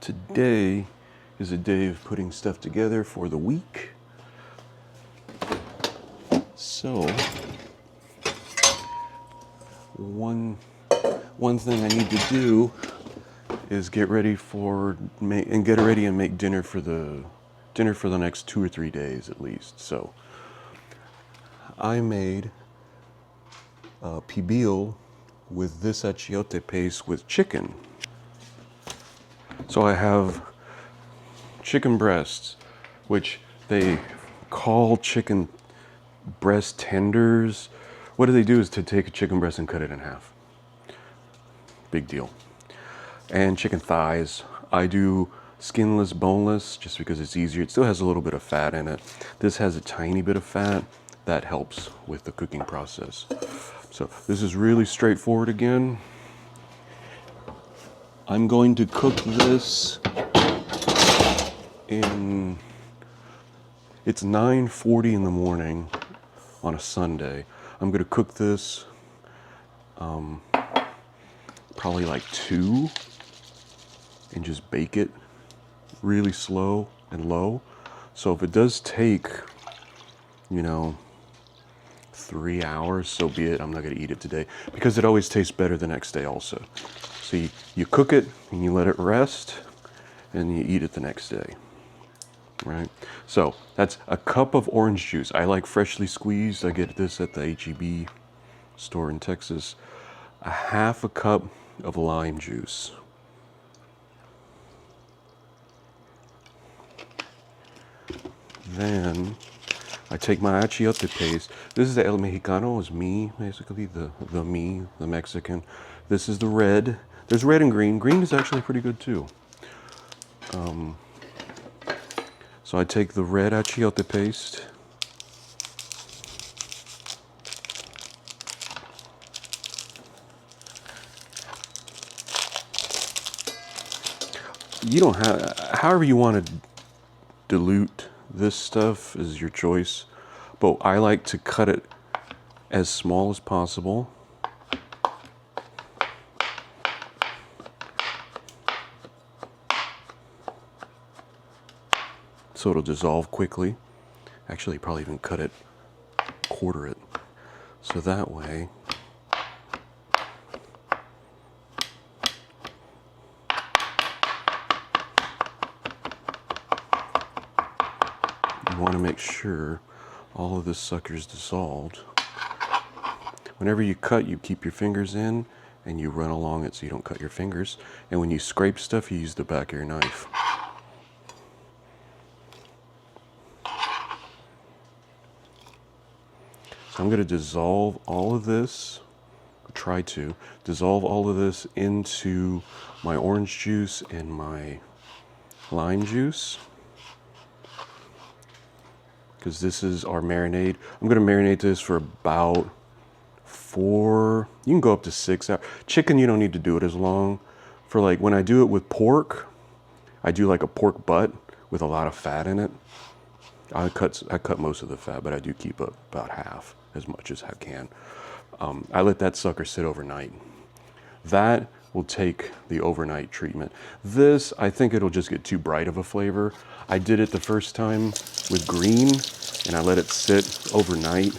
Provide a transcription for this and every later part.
Today is a day of putting stuff together for the week. So, one thing I need to do is get ready and make dinner for the next 2 or 3 days at least. So, I made Pibil with this achiote paste with chicken. So I have chicken breasts, which they call chicken breast tenders. What do they do is to take a chicken breast and cut it in half. Big deal. And chicken thighs. I do skinless, boneless, just because it's easier. It still has a little bit of fat in it. This has a tiny bit of fat. That helps with the cooking process. So this is really straightforward again. I'm going to cook this it's 9:40 in the morning on a Sunday. I'm going to cook this probably like 2 and just bake it really slow and low. So if it does take, 3 hours, so be it. I'm not going to eat it today because it always tastes better the next day also. So you cook it and you let it rest and you eat it the next day, right? So that's a cup of orange juice. I like freshly squeezed. I get this at the H-E-B store in Texas. A half a cup of lime juice. Then I take my achiote paste. This is the El Mexicano, is me, basically, the Mexican. This is the red. There's red and green. Green is actually pretty good too. So I take the red achiote paste. You don't have, however you want to dilute this stuff is your choice, but I like to cut it as small as possible. So it'll dissolve quickly. Actually, probably even cut it, quarter it. So that way, you want to make sure all of this sucker's dissolved. Whenever you cut, you keep your fingers in and you run along it so you don't cut your fingers. And when you scrape stuff, you use the back of your knife. I'm going to dissolve all of this, try to dissolve all of this into my orange juice and my lime juice, because this is our marinade. I'm going to marinate this for about 4, you can go up to 6 hours. Chicken, you don't need to do it as long. For like when I do it with pork, I do like a pork butt with a lot of fat in it. I cut most of the fat, but I do keep about half, as much as I can. I let that sucker sit overnight. That will take the overnight treatment. This, I think it'll just get too bright of a flavor. I did it the first time with green, and I let it sit overnight,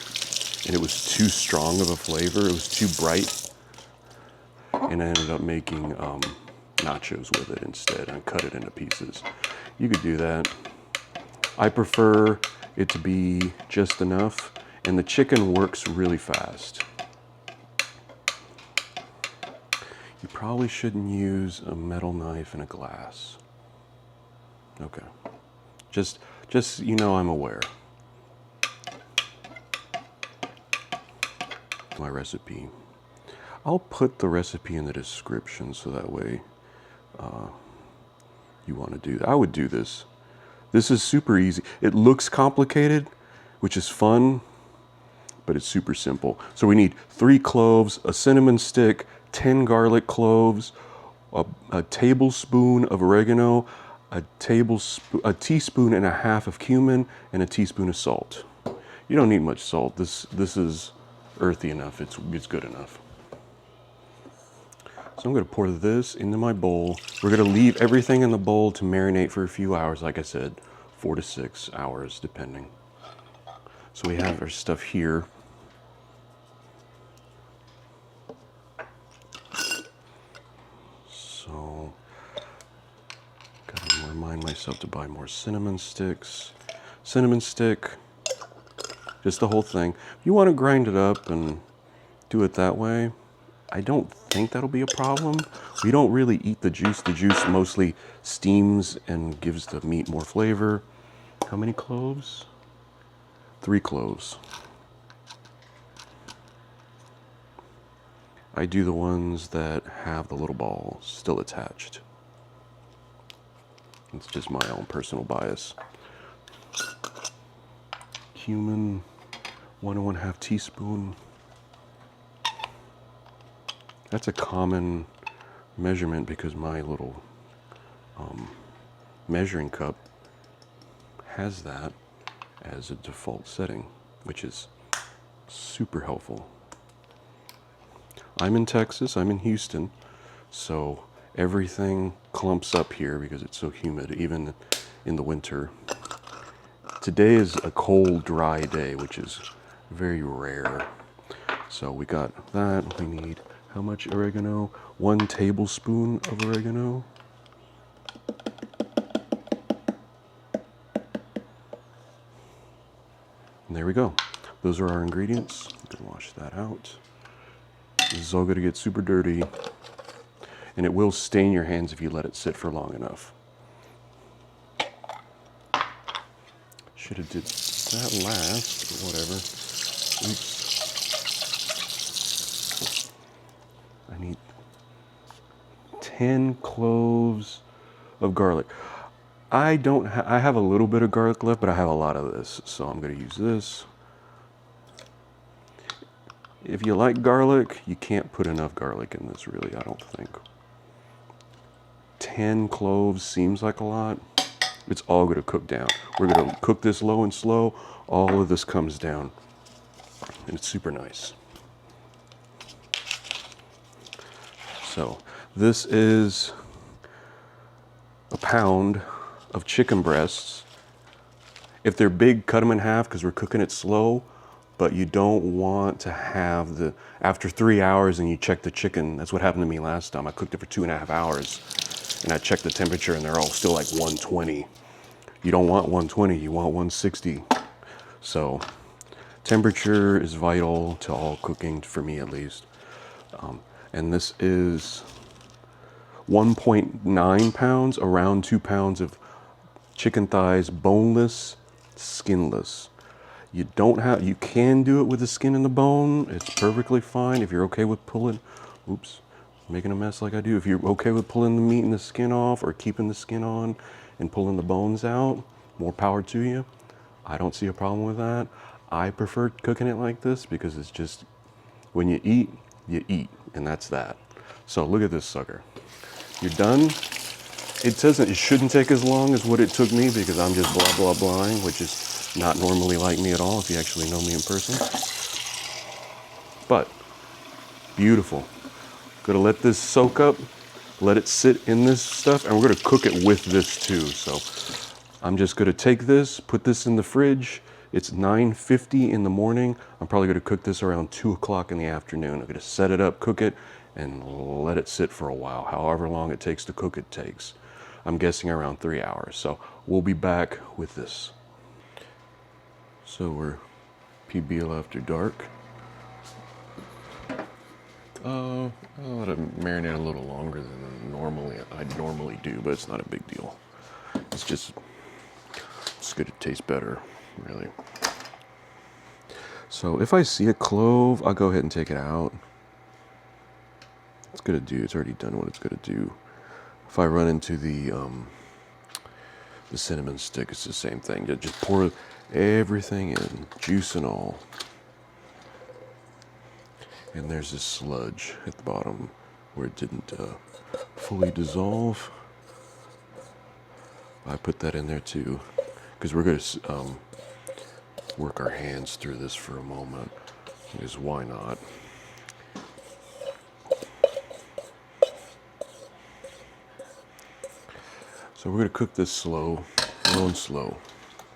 and it was too strong of a flavor. It was too bright, and I ended up making nachos with it instead. I cut it into pieces. You could do that. I prefer it to be just enough, and the chicken works really fast. You probably shouldn't use a metal knife and a glass. Okay. Just I'm aware. My recipe. I'll put the recipe in the description so that way you want to do that. I would do this. This is super easy. It looks complicated, which is fun, but it's super simple. So we need 3 cloves, a cinnamon stick, 10 garlic cloves, a tablespoon of oregano, a teaspoon and a half of cumin, and a teaspoon of salt. You don't need much salt. This is earthy enough. It's good enough. So I'm gonna pour this into my bowl. We're gonna leave everything in the bowl to marinate for a few hours, like I said, 4 to 6 hours, depending. So we have our stuff here. So, gotta remind myself to buy more cinnamon sticks. Cinnamon stick, just the whole thing. If you want to grind it up and do it that way, I don't think that'll be a problem. We don't really eat the juice. The juice mostly steams and gives the meat more flavor. How many cloves? 3 cloves. I do the ones that have the little ball still attached. It's just my own personal bias. Cumin, 1 and 1/2 teaspoon. That's a common measurement because my little measuring cup has that as a default setting, which is super helpful. I'm in Texas, I'm in Houston, so everything clumps up here because it's so humid, even in the winter. Today is a cold, dry day, which is very rare. So we got that. We need how much oregano? 1 tablespoon of oregano. And there we go. Those are our ingredients. We can wash that out. This is all going to get super dirty, and it will stain your hands if you let it sit for long enough. Should have did that last, but whatever. Oops. I need 10 cloves of garlic. I have a little bit of garlic left, but I have a lot of this, so I'm going to use this. If you like garlic, you can't put enough garlic in this, really, I don't think. 10 cloves seems like a lot. It's all going to cook down. We're going to cook this low and slow. All of this comes down, and it's super nice. So this is a pound of chicken breasts. If they're big, cut them in half because we're cooking it slow, but you don't want to have after 3 hours and you check the chicken. That's what happened to me last time. I cooked it for 2.5 hours and I checked the temperature and they're all still like 120. You don't want 120, you want 160. So temperature is vital to all cooking, for me at least. And this is 1.9 pounds, around 2 pounds of chicken thighs, boneless, skinless. You can do it with the skin and the bone. It's perfectly fine if you're okay with pulling, making a mess like I do. If you're okay with pulling the meat and the skin off or keeping the skin on and pulling the bones out, more power to you. I don't see a problem with that. I prefer cooking it like this because it's just, when you eat, and that's that. So look at this sucker. You're done. It shouldn't take as long as what it took me because I'm just blah, blah, blahing, which is not normally like me at all if you actually know me in person. But beautiful. Gonna let this soak up, let it sit in this stuff, and we're gonna cook it with this too. So I'm just gonna take this, put this in the fridge. It's 9:50 in the morning. I'm probably gonna cook this around 2 o'clock in the afternoon. I'm gonna set it up, cook it, and let it sit for a while. However long it takes to cook, it takes. I'm guessing around 3 hours. So we'll be back with this. So we're Pibil after dark. I'll let it marinate a little longer than I'd normally do, but it's not a big deal. It's good to taste better, really. So if I see a clove, I'll go ahead and take it out. It's already done what it's gonna do. If I run into the cinnamon stick, it's the same thing. Just pour everything in, juice and all. And there's this sludge at the bottom where it didn't fully dissolve. I put that in there too, because we're going to work our hands through this for a moment, because why not? So we're gonna cook this slow, low and slow,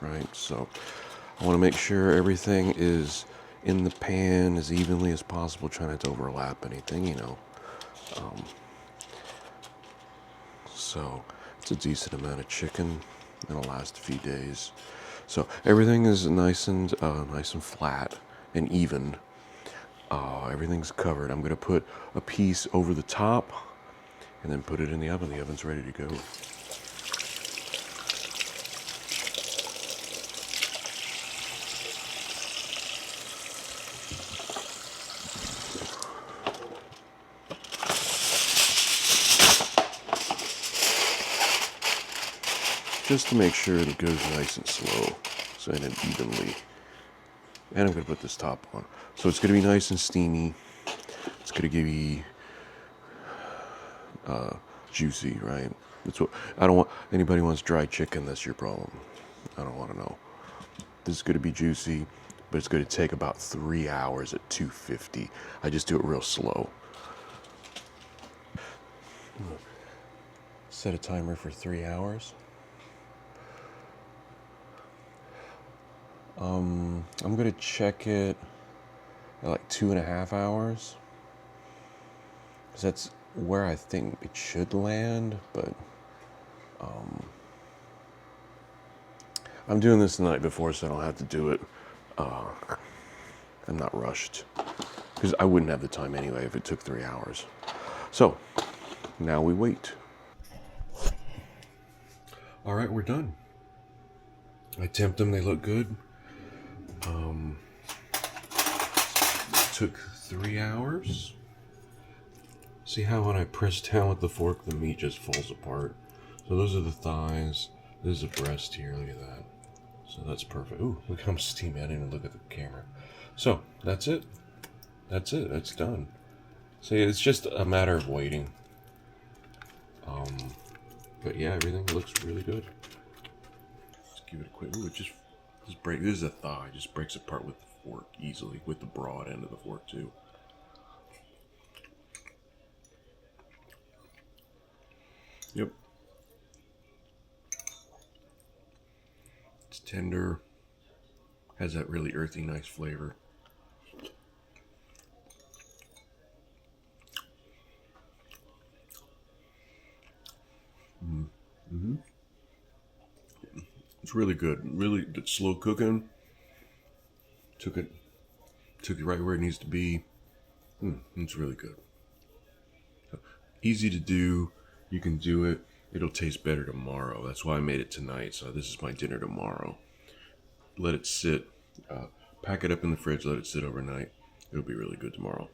right? So I wanna make sure everything is in the pan as evenly as possible, trying not to overlap anything, you know. So it's a decent amount of chicken. It'll last a few days. So everything is nice and flat and even. Everything's covered. I'm gonna put a piece over the top and then put it in the oven. The oven's ready to go. Just to make sure it goes nice and slow, so and evenly. And I'm gonna put this top on. So it's gonna be nice and steamy. It's gonna give you juicy, right? That's what I don't want. Anybody wants dry chicken, that's your problem. I don't want to know. This is gonna be juicy, but it's gonna take about 3 hours at 250. I just do it real slow. Set a timer for 3 hours. I'm gonna check it at like 2.5 hours. 'Cause that's where I think it should land, but I'm doing this the night before so I don't have to do it. I'm not rushed because I wouldn't have the time anyway if it took 3 hours. So now we wait. All right, we're done. I temped them, they look good. Took 3 hours. See how when I press down with the fork, the meat just falls apart. So those are the thighs. This is a breast here, look at that. So that's perfect. Ooh, look how much steam. I didn't even look at the camera. So that's it. That's it, it's done. See, it's just a matter of waiting. But yeah, everything looks really good. Let's give it a quick, ooh, just break, this is a thigh, just breaks apart with the fork easily, with the broad end of the fork too. Yep. It's tender, has that really earthy, nice flavor. It's really good. Really good. Slow cooking. Took it right where it needs to be. It's really good. So, easy to do. You can do it. It'll taste better tomorrow. That's why I made it tonight. So this is my dinner tomorrow. Let it sit. Pack it up in the fridge. Let it sit overnight. It'll be really good tomorrow.